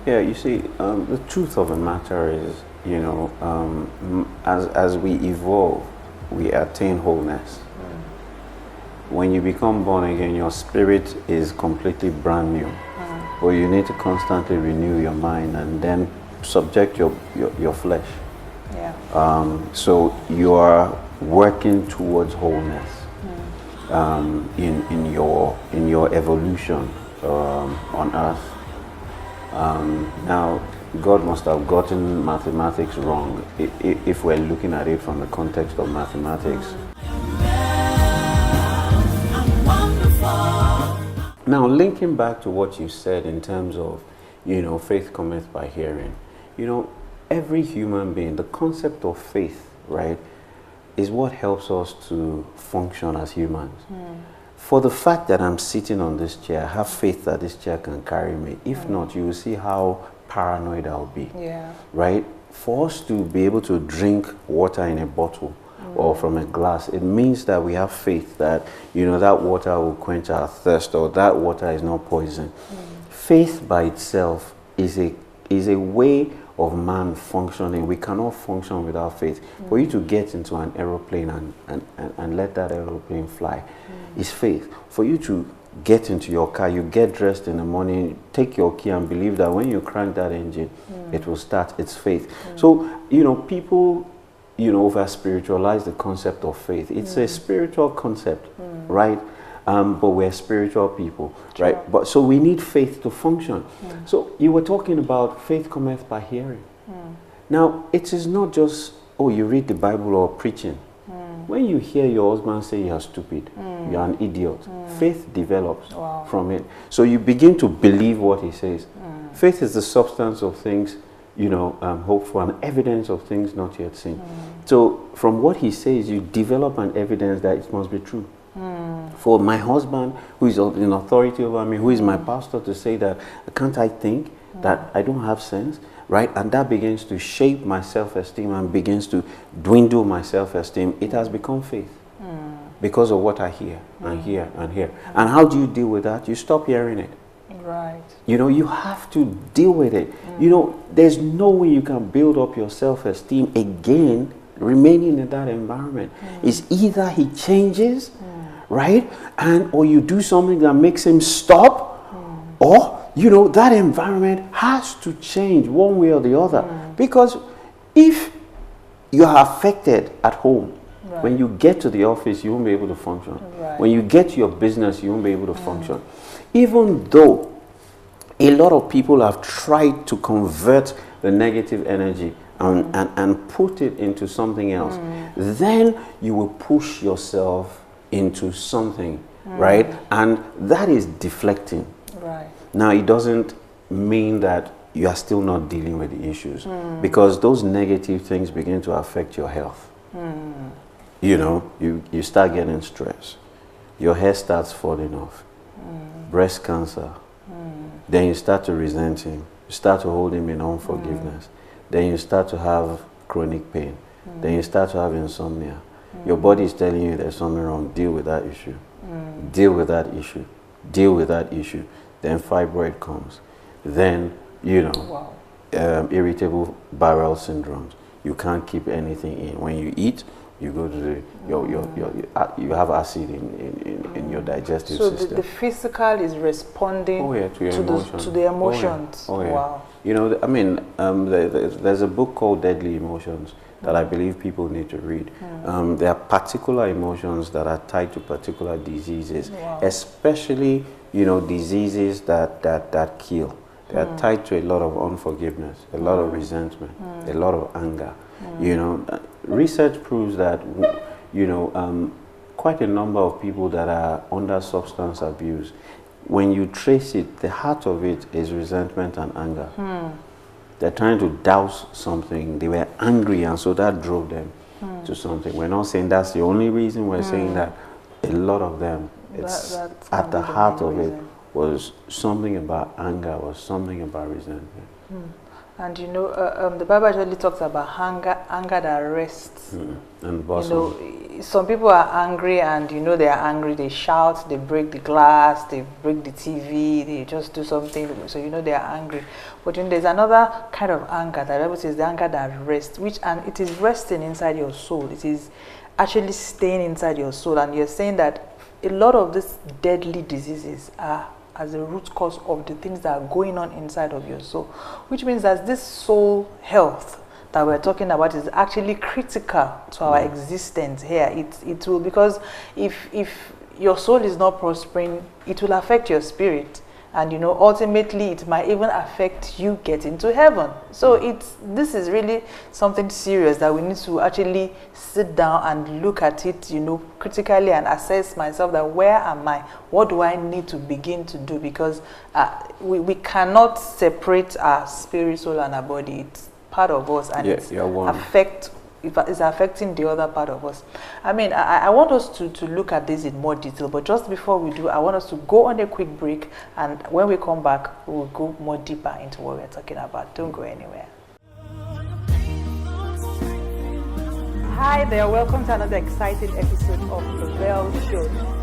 Yeah, you see, the truth of the matter is, as we evolve, we attain wholeness. When you become born again, your spirit is completely brand new. But you need to constantly renew your mind and then subject your flesh. Yeah. So you are working towards wholeness in your evolution on earth. Now, God must have gotten mathematics wrong if we're looking at it from the context of mathematics. Now, linking back to what you said in terms of, faith cometh by hearing. Every human being, the concept of faith, right, is what helps us to function as humans. For the fact that I'm sitting on this chair, I have faith that this chair can carry me. If not, you will see how paranoid I'll be. Yeah. Right? For us to be able to drink water in a bottle or from a glass, it means that we have faith that, that water will quench our thirst or that water is not poison. Faith by itself is a way of man functioning. We cannot function without faith. For you to get into an aeroplane and let that aeroplane fly is faith. For you to get into your car, you get dressed in the morning, take your key and believe that when you crank that engine, it will start. It's faith. So, people, over spiritualize the concept of faith. It's a spiritual concept, right? But we're spiritual people, right? But so we need faith to function. So you were talking about faith cometh by hearing. Now, it is not just, you read the Bible or preaching. When you hear your husband say you're stupid, you're an idiot, faith develops from it. So you begin to believe what he says. Faith is the substance of things, hope for, and evidence of things not yet seen. So from what he says, you develop an evidence that it must be true. For my husband, who is in authority over me, who is my pastor, to say that, can't I think that I don't have sense, right? And that begins to shape my self-esteem and begins to dwindle my self-esteem. It has become faith because of what I hear and hear and hear. And how do you deal with that? You stop hearing it. Right. You have to deal with it. There's no way you can build up your self-esteem again remaining in that environment. It's either he changes, right? Or you do something that makes him stop, or that environment has to change one way or the other. Because if you are affected at home, when you get to the office, you won't be able to function. When you get to your business, you won't be able to function. Even though a lot of people have tried to convert the negative energy and put it into something else, then you will push yourself into something, right? And that is deflecting. Right. Now, it doesn't mean that you are still not dealing with the issues, because those negative things begin to affect your health. You start getting stressed. Your hair starts falling off. Breast cancer. Then you start to resent him. You start to hold him in unforgiveness. Then you start to have chronic pain. Then you start to have insomnia. Your body is telling you there's something wrong. Deal with that issue. Deal with that issue. Deal with that issue. Then fibroid comes. Then, irritable bowel syndromes. You can't keep anything in. When you eat, you go to you have acid in your digestive system. So the physical is responding to the emotions. Wow. There's a book called Deadly Emotions that I believe people need to read. There are particular emotions that are tied to particular diseases, especially diseases that kill. They are tied to a lot of unforgiveness, a lot of resentment, a lot of anger. Research proves that quite a number of people that are under substance abuse, when you trace it, the heart of it is resentment and anger. They're trying to douse something. They were angry, and so that drove them to something. We're not saying that's the only reason. We're saying that a lot of them, it's at the heart of it was something about anger, was something about resentment. And you know, the Bible actually talks about anger that rests. And bosom. You know, some people are angry, and you know they are angry. They shout, they break the glass, they break the TV, they just do something. So you know they are angry. But you know, there's another kind of anger that the Bible says the anger that rests, and it is resting inside your soul. It is actually staying inside your soul, and you're saying that a lot of these deadly diseases are as a root cause of the things that are going on inside of your soul, which means that this soul health that we're talking about is actually critical to our existence here. It will, because if your soul is not prospering, it will affect your spirit, and you know, ultimately it might even affect you getting to heaven. So this is really something serious that we need to actually sit down and look at it, you know, critically, and assess myself that where am I? What do I need to begin to do? Because we cannot separate our spirit, soul, and our body. It's part of us, and it's affecting the other part of us. I mean, I want us to look at this in more detail, but just before we do, I want us to go on a quick break, and when we come back, we'll go more deeper into what we're talking about. Don't go anywhere. Hi there, welcome to another exciting episode of the Belle Show.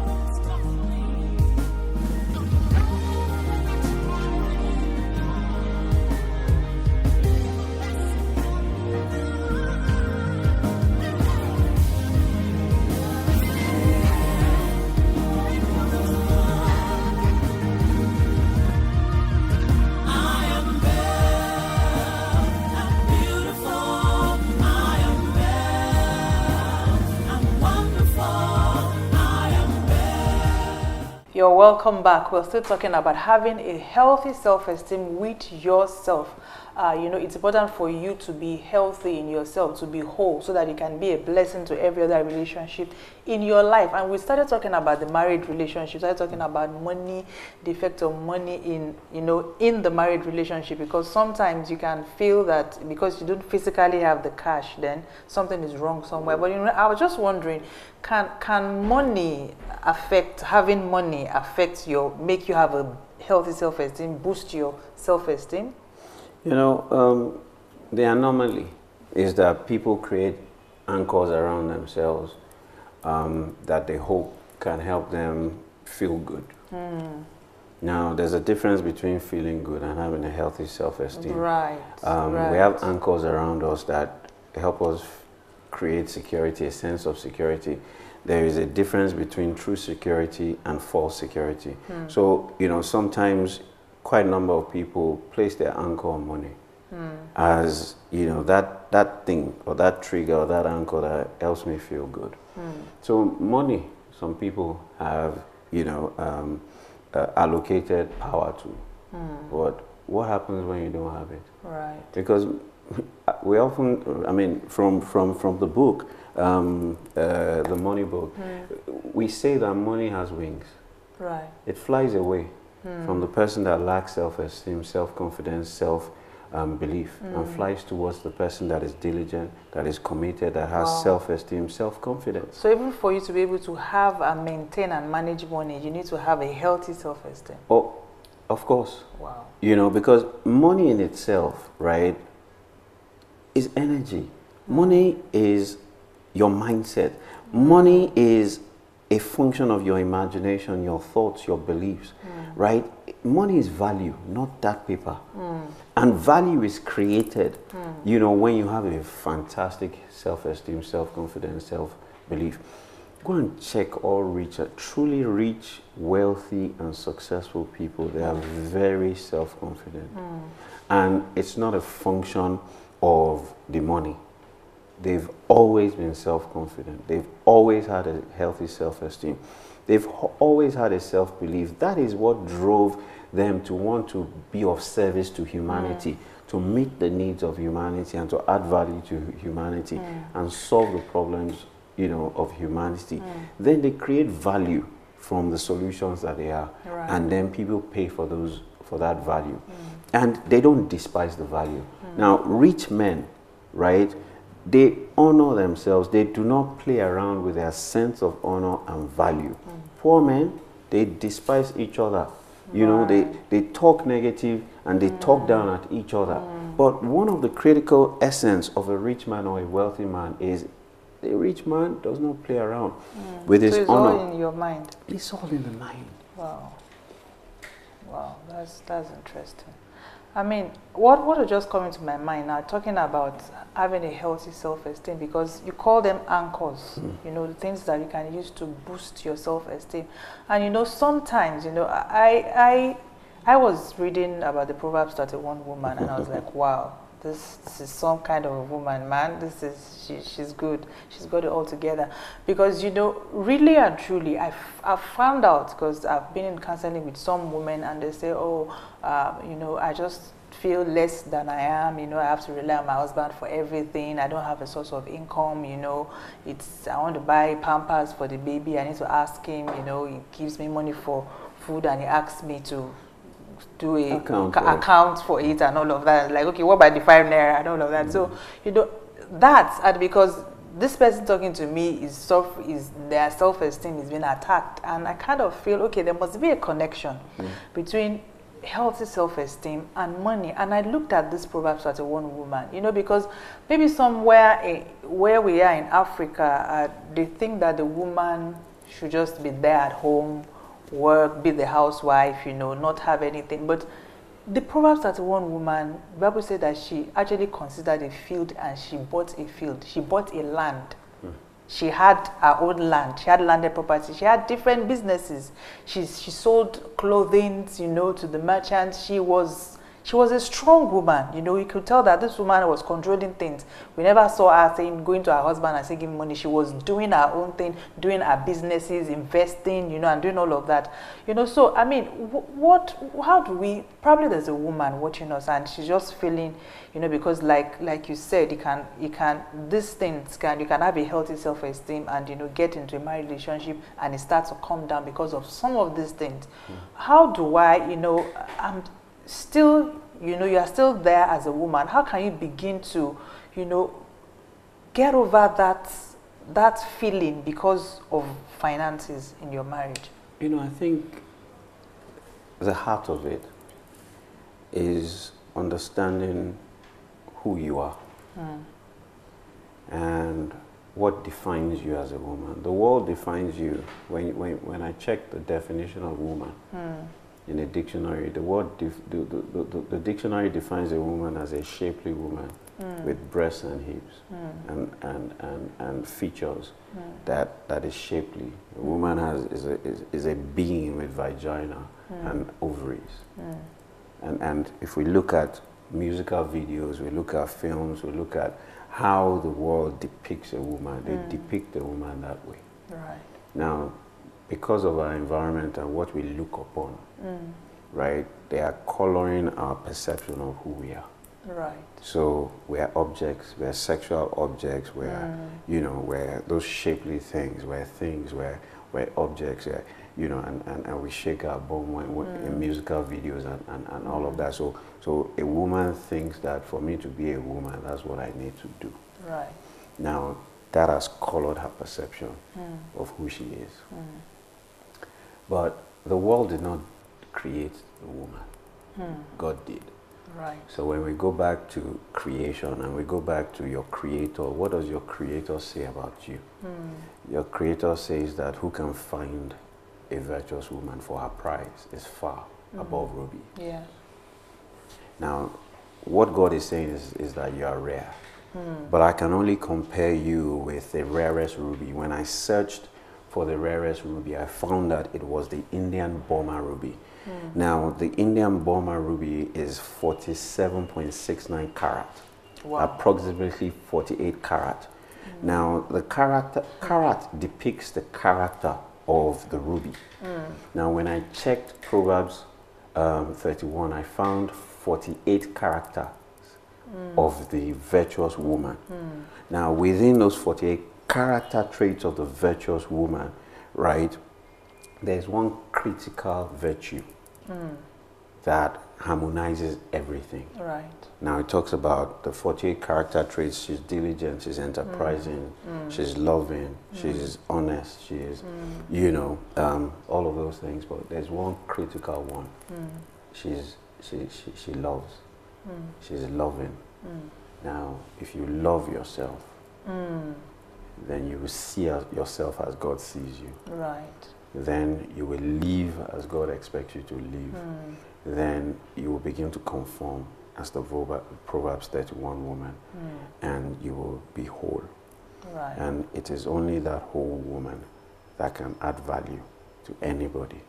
You're welcome back. We're still talking about having a healthy self-esteem with yourself. You know, it's important for you to be healthy in yourself, to be whole, so that you can be a blessing to every other relationship in your life. And we started talking about the married relationship. Started talking about money, the effect of money in the married relationship, because sometimes you can feel that because you don't physically have the cash, then something is wrong somewhere. But you know, I was just wondering, can money having money affect make you have a healthy self-esteem, boost your self-esteem? You know, the anomaly is that people create anchors around themselves that they hope can help them feel good. Now, there's a difference between feeling good and having a healthy self-esteem. Right. We have anchors around us that help us create security, a sense of security. There is a difference between true security and false security. So, you know, sometimes quite a number of people place their anchor on money as, you know, that thing or that trigger or that anchor that helps me feel good. So money, some people have, you know, allocated power to. But what happens when you don't have it? Right. Because we often, I mean, from the book, the money book, we say that money has wings. Right. It flies away from the person that lacks self-esteem, self-confidence, self-belief, and flies towards the person that is diligent, that is committed, that has self-esteem, self-confidence. So even for you to be able to have and maintain and manage money, you need to have a healthy self-esteem. Oh, of course. Wow. You know, because money in itself, right, is energy. Money is your mindset. Money is a function of your imagination, your thoughts, your beliefs, right? Money is value, not that paper. And value is created, you know, when you have a fantastic self-esteem, self-confidence, self-belief. Go and check all rich, truly rich, wealthy, and successful people. They are very self-confident. And it's not a function of the money. They've always been self-confident. They've always had a healthy self-esteem. They've always had a self-belief. That is what drove them to want to be of service to humanity, to meet the needs of humanity and to add value to humanity and solve the problems, you know, of humanity. Then they create value from the solutions that they are. Right. And then people pay for that value. And they don't despise the value. Now, rich men, right, they honor themselves. They do not play around with their sense of honor and value. Poor men, they despise each other. You know, they talk negative and they talk down at each other. But one of the critical essence of a rich man or a wealthy man is a rich man does not play around with his So it's honor. all in your mind. It's all in the mind. Wow. Wow, that's interesting. I mean, what would just come into my mind now, talking about having a healthy self-esteem, because you call them anchors, you know, the things that you can use to boost your self-esteem. And you know, sometimes, you know, I was reading about the Proverbs 31 woman, and I was like, wow, this is some kind of a woman, man. She's good. She's got it all together. Because, you know, really and truly, I've found out, because I've been in counseling with some women, and they say, oh, you know, I just feel less than I am. You know, I have to rely on my husband for everything. I don't have a source of income. You know, I want to buy Pampers for the baby. I need to ask him. You know, he gives me money for food, and he asks me to do a account for it and all of that. Like, okay, what about the 5 naira and all of that? So, you know, that's and because this person talking to me is their self-esteem is being attacked, and I kind of feel, okay, there must be a connection between healthy self-esteem and money. And I looked at this Proverbs 31 woman, you know, because maybe somewhere where we are in Africa, they think that the woman should just be there at home, work, be the housewife, you know, not have anything. But the Proverbs 31 woman, the Bible said that she actually considered a field, and she bought a field. She bought a land. She had her own land. She had landed property. She had different businesses. She sold clothing, you know, to the merchants. She was a strong woman. You know, you could tell that this woman was controlling things. We never saw her going to her husband and saying, give me money. She was doing her own thing, doing her businesses, investing, you know, and doing all of that. You know, so, I mean, how do we, probably there's a woman watching us, and she's just feeling, you know, because like you said, you can have a healthy self-esteem and, you know, get into a married relationship, and it starts to come down because of some of these things. How do I, you know, I'm still, you know, you are still there as a woman. How can you begin to, you know, get over that feeling because of finances in your marriage? You know, I think the heart of it is understanding who you are and what defines you as a woman. The world defines you. When I check the definition of woman in a dictionary, the dictionary defines a woman as a shapely woman with breasts and hips and features that is shapely. A woman is a being with vagina and ovaries. And if we look at musical videos, we look at films, we look at how the world depicts a woman, they depict a woman that way. Right. Now, because of our environment and what we look upon, right, they are coloring our perception of who we are. Right. So we are objects, we are sexual objects, we are, you know, we're those shapely things, we're objects, you know, and we shake our bum in musical videos and all of that. So a woman thinks that for me to be a woman, that's what I need to do. Right. Now, that has colored her perception of who she is. But the world did not create the woman. God did. Right. So when we go back to creation and we go back to your creator, what does your creator say about you? Your creator says that who can find a virtuous woman, for her price is far above ruby. Yeah. Now, what God is saying is that you are rare. But I can only compare you with the rarest ruby. When I searched for the rarest ruby, I found that it was the Indian Burma ruby. Now, the Indian Burma ruby is 47.69 carat, approximately 48 carat. Now, the carat depicts the character of the ruby. Now, when I checked Proverbs 31, I found 48 characters of the virtuous woman. Now, within those 48 character traits of the virtuous woman, right, there's one critical virtue that harmonizes everything. Right. Now, it talks about the 48 character traits. She's diligent, she's enterprising, she's loving, she's honest, she is, you know, all of those things. But there's one critical one. She loves. she's loving. Now, if you love yourself, then you will see yourself as God sees you. Right. Then you will live as God expects you to live. Then you will begin to conform as the Proverbs 31 woman, and you will be whole. Right. And it is only that whole woman that can add value to anybody.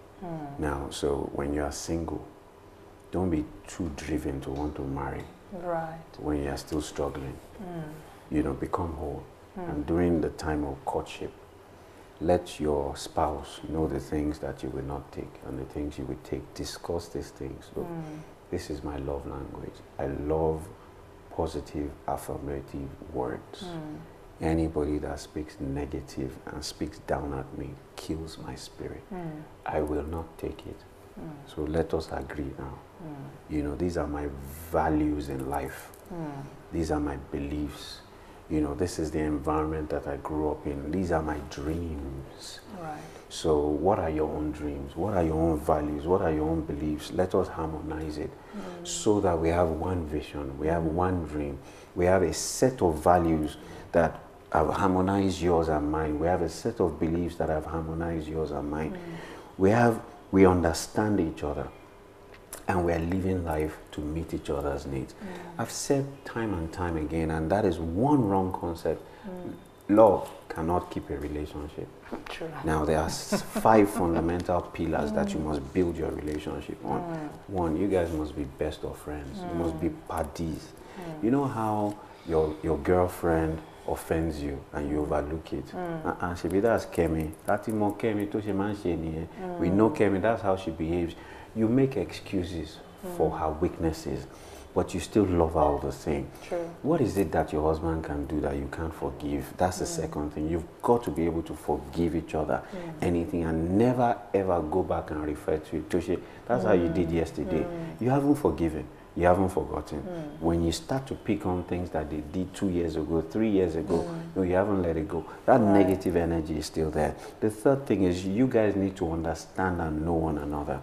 Now, so when you are single, don't be too driven to want to marry. Right. When you are still struggling, you know, become whole. And during the time of courtship, let your spouse know the things that you will not take and the things you will take. Discuss these things. So this is my love language. I love positive, affirmative words. Anybody that speaks negative and speaks down at me kills my spirit. I will not take it. So let us agree now. You know, these are my values in life. These are my beliefs. You know, this is the environment that I grew up in. These are my dreams. Right. So what are your own dreams? What are your own values? What are your own beliefs? Let us harmonize it so that we have one vision, we have one dream, we have a set of values that have harmonized yours and mine. We have a set of beliefs that have harmonized yours and mine. We understand each other, and we are living life to meet each other's needs. I've said time and time again, and that is one wrong concept. Love cannot keep a relationship. True. Now, there are 5 fundamental pillars that you must build your relationship on. One, you guys must be best of friends. You must be buddies. You know how your girlfriend offends you and you overlook it. And she be, that's Kemi. That's more Kemi to she man she ni. We know Kemi, that's how she behaves. You make excuses for her weaknesses, but you still love her all the same. True. What is it that your husband can do that you can't forgive? That's the second thing. You've got to be able to forgive each other anything and never ever go back and refer to it. Toshe, that's how you did yesterday. You haven't forgiven. You haven't forgotten. When you start to pick on things that they did 2 years ago, 3 years ago, no, you haven't let it go. That negative energy is still there. The third thing is you guys need to understand and know one another.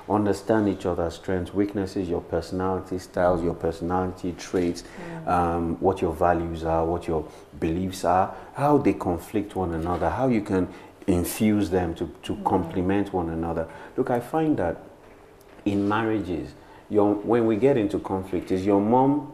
Understand each other's strengths, weaknesses, your personality styles, your personality traits, what your values are, what your beliefs are, how they conflict one another, how you can infuse them to complement one another. Look, I find that in marriages, when we get into conflict, is your mom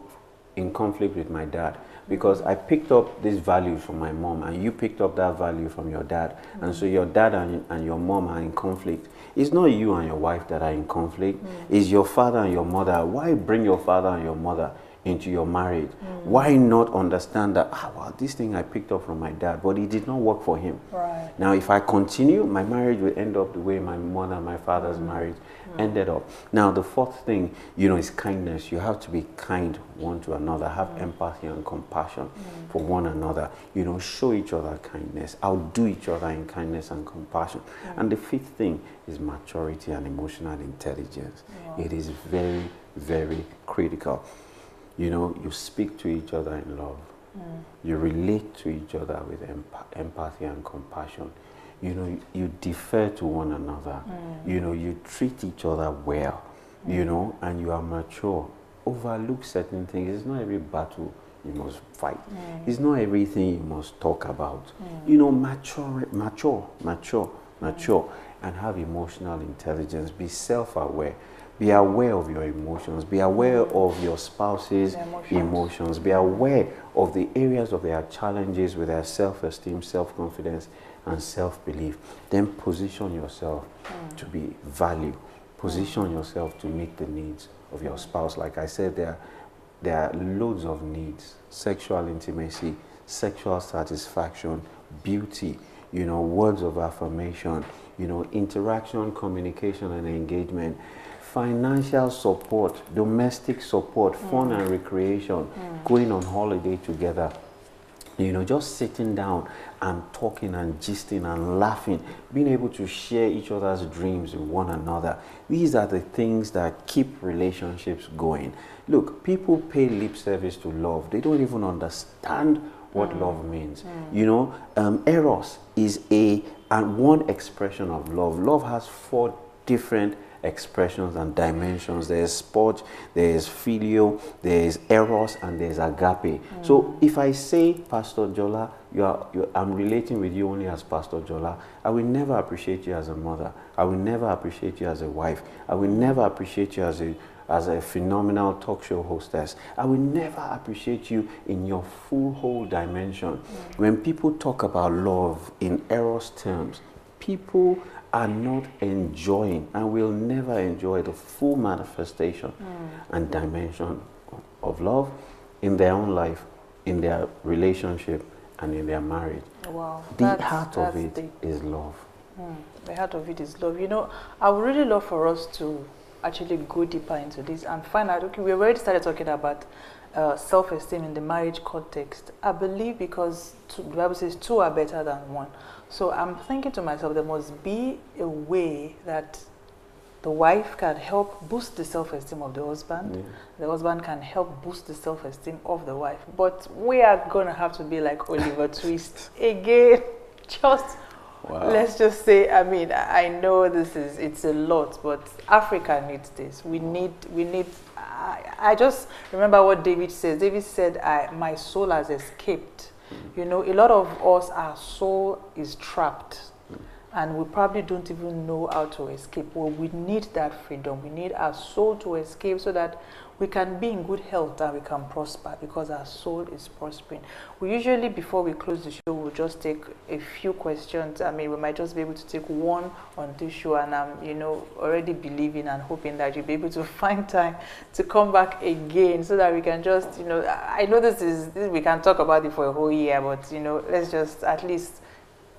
in conflict with my dad? Because I picked up this value from my mom and you picked up that value from your dad. And so your dad and your mom are in conflict. It's not you and your wife that are in conflict. It's your father and your mother. Why bring your father and your mother into your marriage? Why not understand that, well, this thing I picked up from my dad, but it did not work for him. Right. Now, if I continue, my marriage will end up the way my mother and my father's marriage ended up. Now, the fourth thing, you know, is kindness. You have to be kind one to another, have empathy and compassion for one another. You know, show each other kindness, outdo each other in kindness and compassion. And the fifth thing is maturity and emotional intelligence. It is very, very critical. You know, you speak to each other in love. You relate to each other with empathy and compassion. You know, you defer to one another. You know, you treat each other well, you know, and you are mature. Overlook certain things. It's not every battle you must fight. It's not everything you must talk about. You know, mature, and have emotional intelligence. Be self-aware. Be aware of your emotions. Be aware of your spouse's emotions. Be aware of the areas of their challenges with their self-esteem, self-confidence, and self-belief. Then position yourself to be valued. Position yourself to meet the needs of your spouse. Like I said, there are loads of needs. Sexual intimacy, sexual satisfaction, beauty, you know, words of affirmation, you know, interaction, communication, and engagement. Financial support, domestic support, fun and recreation, going on holiday together, you know, just sitting down and talking and gisting and laughing, being able to share each other's dreams with one another. These are the things that keep relationships going. Look, people pay lip service to love. They don't even understand what love means. You know, eros is one expression of love. Love has 4 different expressions and dimensions. There is sport, there is filial, there is eros, and there is agape. So if I say, Pastor Jola, I'm relating with you only as Pastor Jola, I will never appreciate you as a mother. I will never appreciate you as a wife. I will never appreciate you as a phenomenal talk show hostess. I will never appreciate you in your full whole dimension. When people talk about love in eros terms, people are not enjoying and will never enjoy the full manifestation and dimension of love in their own life, in their relationship, and in their marriage. Wow. The heart of it is love. The heart of it is love. You know, I would really love for us to actually go deeper into this and find out, okay, we already started talking about self-esteem in the marriage context. I believe because the Bible says two are better than one. So I'm thinking to myself, there must be a way that the wife can help boost the self-esteem of the husband. The husband can help boost the self-esteem of the wife. But we are going to have to be like Oliver Twist again. Just, let's just say, I mean, I know it's a lot, but Africa needs this. We need, I just remember what David says. David said, my soul has escaped. You know, a lot of us, our soul is trapped. And we probably don't even know how to escape. Well, we need that freedom. We need our soul to escape so that we can be in good health and we can prosper because our soul is prospering. We usually, before we close the show, we'll just take a few questions. I mean, we might just be able to take one on this show, and I'm, you know, already believing and hoping that you'll be able to find time to come back again so that we can just, you know, I know this we can talk about it for a whole year, but, you know, let's just at least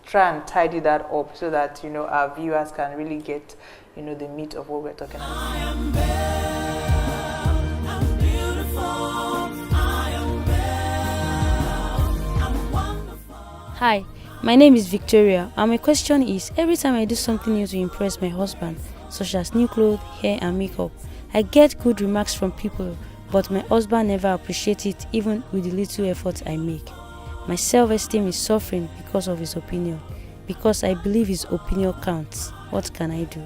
try and tidy that up so that, you know, our viewers can really get, you know, the meat of what we're talking about. I am Belle, I'm beautiful, I am Belle, I'm wonderful. Hi, my name is Victoria, and my question is, every time I do something new to impress my husband, such as new clothes, hair and makeup, I get good remarks from people, but my husband never appreciates it even with the little effort I make. My self-esteem is suffering because of his opinion, because I believe his opinion counts. What can I do?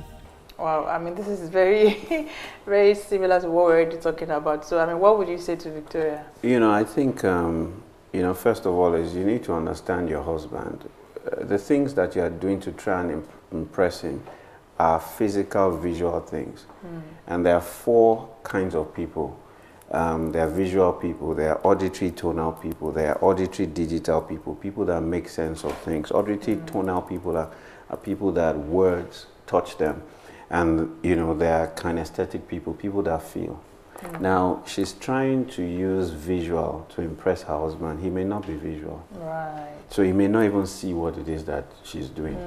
Wow, I mean, this is very, very similar to what we're already talking about. So, I mean, what would you say to Victoria? You know, I think, you know, first of all, is you need to understand your husband. The things that you are doing to try and impress him are physical, visual things. And there are four kinds of people. There are visual people, there are auditory tonal people, there are auditory digital people, people that make sense of things. Auditory tonal people are people that words touch them. And, you know, there are kinesthetic people, people that feel. Now, she's trying to use visual to impress her husband. He may not be visual. Right. So he may not even see what it is that she's doing.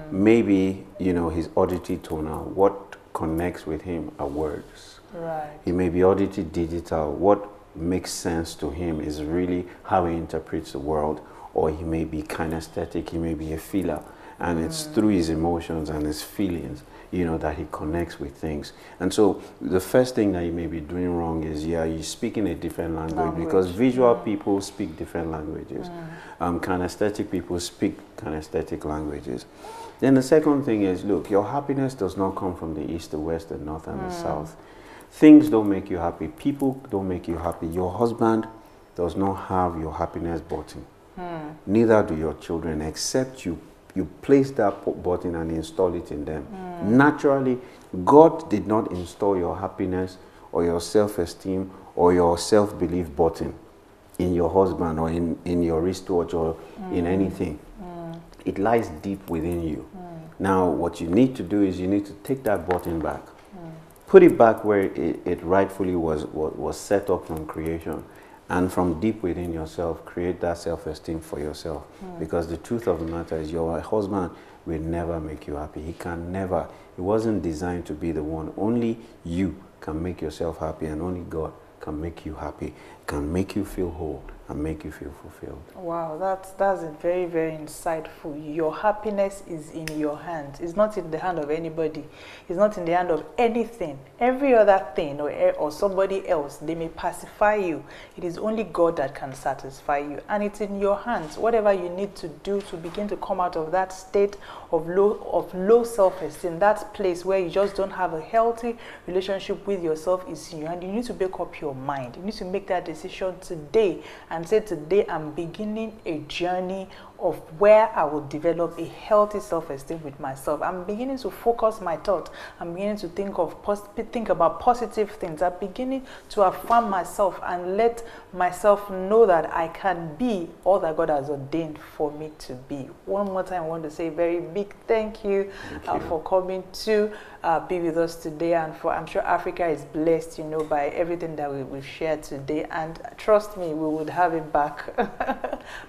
Maybe, you know, his auditory tonal, what connects with him are words. Right. He may be auditory digital. What makes sense to him is really how he interprets the world. Or he may be kinesthetic, he may be a feeler. And it's through his emotions and his feelings, you know, that he connects with things. And so the first thing that you may be doing wrong is, you're speaking a different language. Because visual people speak different languages. Kinesthetic people speak kinesthetic languages. Then the second thing is, look, your happiness does not come from the east, the west, the north, and the south. Things don't make you happy. People don't make you happy. Your husband does not have your happiness button. Neither do your children, except you place that button and install it in them. Naturally, God did not install your happiness or your self-esteem or your self-belief button in your husband or in your wristwatch or in anything. It lies deep within you. Now, what you need to do is you need to take that button back. Put it back where it rightfully was set up from creation. And from deep within yourself, create that self-esteem for yourself. Because the truth of the matter is, your husband will never make you happy. He can never. He wasn't designed to be the one. Only you can make yourself happy, and only God can make you happy, can make you feel whole, and make you feel fulfilled. Wow, that's a very, very insightful. Your happiness is in your hands. It's not in the hand of anybody. It's not in the hand of anything. Every other thing or somebody else, they may pacify you. It is only God that can satisfy you. And it's in your hands. Whatever you need to do to begin to come out of that state of low self-esteem, that place where you just don't have a healthy relationship with yourself, is in your hand. You need to make up your mind. You need to make that decision today and say, today I'm beginning a journey of where I will develop a healthy self-esteem with myself. I'm beginning to focus my thought. I'm beginning to think about positive things. I'm beginning to affirm myself and let myself know that I can be all that God has ordained for me to be. One more time, I want to say a very big thank you, for coming to be with us today, and I'm sure Africa is blessed, by everything that we've shared today, and trust me, we would have it back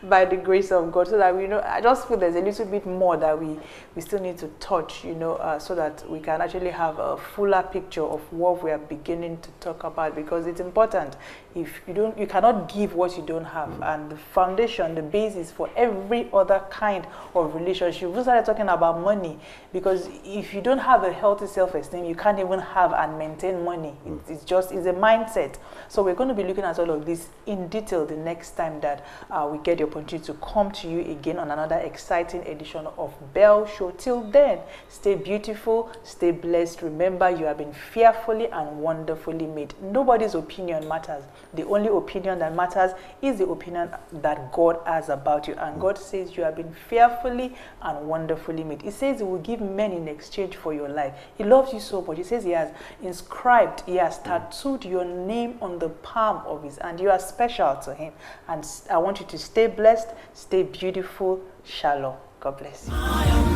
by the grace of God, so that I just feel there's a little bit more that we still need to touch, so that we can actually have a fuller picture of what we are beginning to talk about, because it's important. If you cannot give what you don't have, and the foundation, the basis for every other kind of relationship. We started talking about money, because if you don't have a healthy self-esteem, you can't even have and maintain money. It's a mindset. So we're going to be looking at all of this in detail the next time that we get the opportunity to come to you again on another exciting edition of Belle Show. Till then, stay beautiful, stay blessed. Remember, you have been fearfully and wonderfully made. Nobody's opinion matters. The only opinion that matters is the opinion that God has about you. And God says you have been fearfully and wonderfully made. He says He will give men in exchange for your life. He loves you so much. He says He has inscribed, He has tattooed your name on the palm of His hand. You are special to Him. And I want you to stay blessed, stay beautiful. Shalom. God bless you.